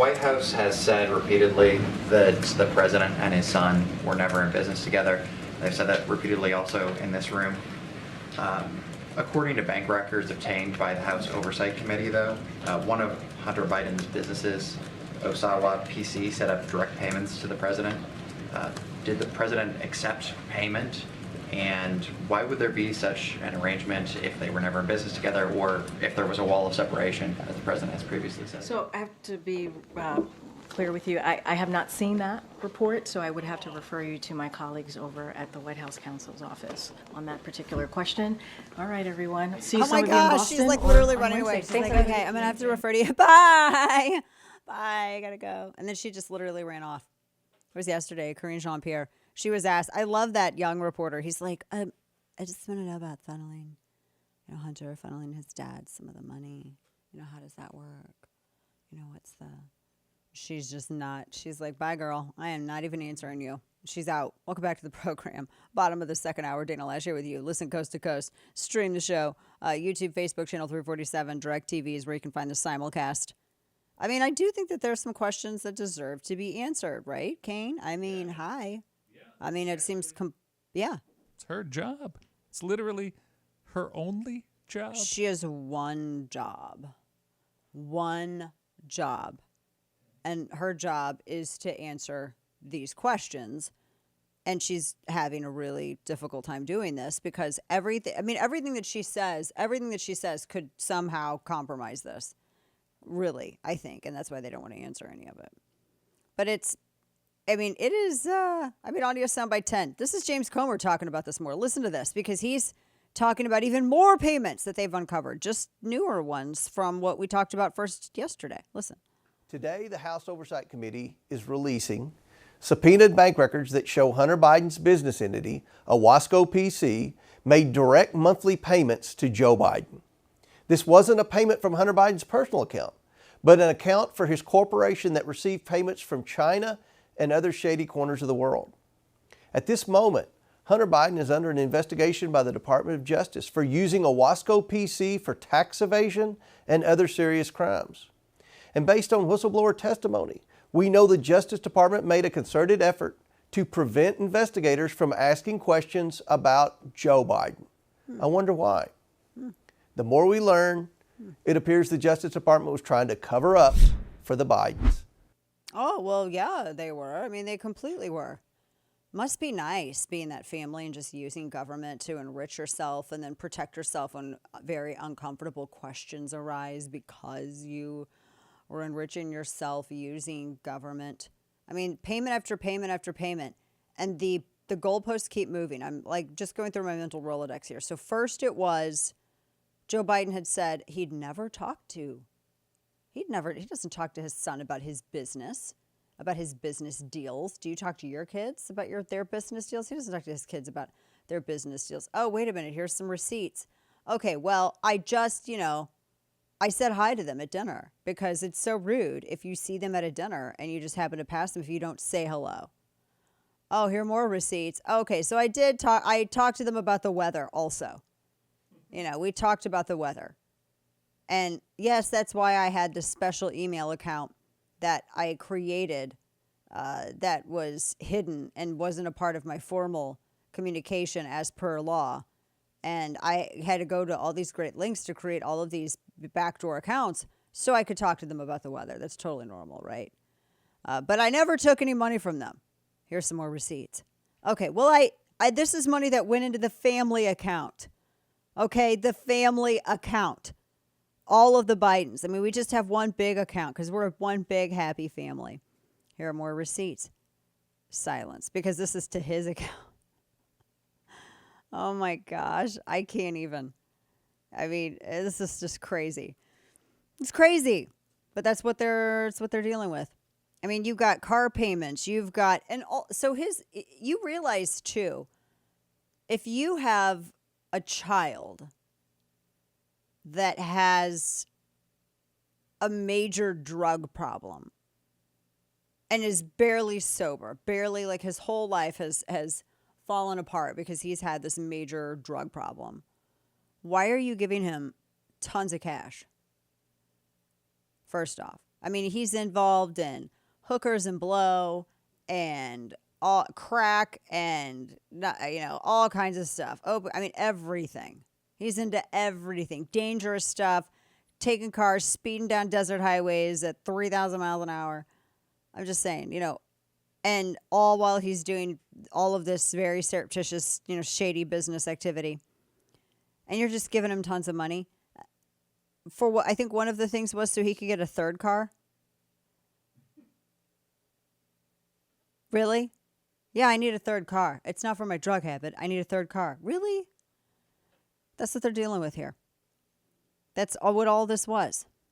White House has said repeatedly that the president and his son were never in business together. They've said that repeatedly also in this room. According to bank records obtained by the House Oversight Committee, though, one of Hunter Biden's businesses, Osawa PC, set up direct payments to the president. Did the president accept payment? And why would there be such an arrangement if they were never in business together, or if there was a wall of separation, as the president has previously said? So I have to be clear with you. I have not seen that report, so I would have to refer you to my colleagues over at the White House counsel's office on that particular question. All right, everyone. See Oh some my of you in gosh, Boston she's like or literally on running away. Wednesday. She's like, okay, I'm going to have to refer to you. Bye. Bye. I got to go. And then she just literally ran off. It was yesterday, Karine Jean-Pierre. She was asked, I love that young reporter. He's like, I just want to know about funneling, Hunter funneling his dad some of the money. How does that work? She's just not. She's like, bye, girl. I am not even answering you. She's out. Welcome back to the program. Bottom of the second hour, Dana Loesch here with you. Listen coast to coast. Stream the show. YouTube, Facebook channel 347. DirecTV is where you can find the simulcast. I mean, I do think that there's some questions that deserve to be answered, right, Kane? I mean, hi. Yeah. I mean, it seems, It's her job. It's literally her only job. She has one job. One job. And her job is to answer these questions. And she's having a really difficult time doing this because everything that she says could somehow compromise this. Really, I think. And that's why they don't want to answer any of it. But it is, audio soundbite 10. This is James Comer talking about this more. Listen to this because he's talking about even more payments that they've uncovered, just newer ones from what we talked about first yesterday. Listen. Today, the House Oversight Committee is releasing subpoenaed bank records that show Hunter Biden's business entity, Owasco PC, made direct monthly payments to Joe Biden. This wasn't a payment from Hunter Biden's personal account, but an account for his corporation that received payments from China and other shady corners of the world. At this moment, Hunter Biden is under an investigation by the Department of Justice for using Owasco PC for tax evasion and other serious crimes. And based on whistleblower testimony, we know the Justice Department made a concerted effort to prevent investigators from asking questions about Joe Biden. I wonder why. The more we learn, it appears the Justice Department was trying to cover up for the Bidens. Oh, well, yeah, they were. I mean, they completely were. Must be nice being that family and just using government to enrich yourself and then protect yourself when very uncomfortable questions arise because you were enriching yourself using government. I mean, payment after payment after payment. And the goalposts keep moving. I'm like just going through my mental Rolodex here. So first it was Joe Biden had said he doesn't talk to his son about his business deals. Do you talk to your kids about their business deals? He doesn't talk to his kids about their business deals. Oh, wait a minute. Here's some receipts. Okay, well, I said hi to them at dinner because it's so rude if you see them at a dinner and you just happen to pass them if you don't say hello. Oh, here are more receipts. Okay, so I talked to them about the weather also. We talked about the weather. And yes, that's why I had this special email account that I created that was hidden and wasn't a part of my formal communication as per law. And I had to go to all these great links to create all of these backdoor accounts so I could talk to them about the weather. That's totally normal, right? But I never took any money from them. Here's some more receipts. Okay, well, this is money that went into the family account. Okay, the family account. All of the Bidens. I mean, we just have one big account because we're one big happy family. Here are more receipts. Silence, because this is to his account. Oh my gosh, I can't even. I mean, this is just crazy. It's crazy, but that's what they're dealing with. I mean, you've got car payments, you realize too, if you have a child that has a major drug problem and is barely sober, barely, like his whole life has fallen apart because he's had this major drug problem. Why are you giving him tons of cash? First off, I mean, he's involved in hookers and blow and all crack and all kinds of stuff. Oh, I mean everything. He's into everything. Dangerous stuff, taking cars, speeding down desert highways at 3,000 miles an hour. I'm just saying, and all while he's doing all of this very surreptitious, shady business activity. And you're just giving him tons of money. For what I think one of the things was so he could get a third car. Really? Yeah, I need a third car. It's not for my drug habit. I need a third car. Really? That's what they're dealing with here. That's what all this was.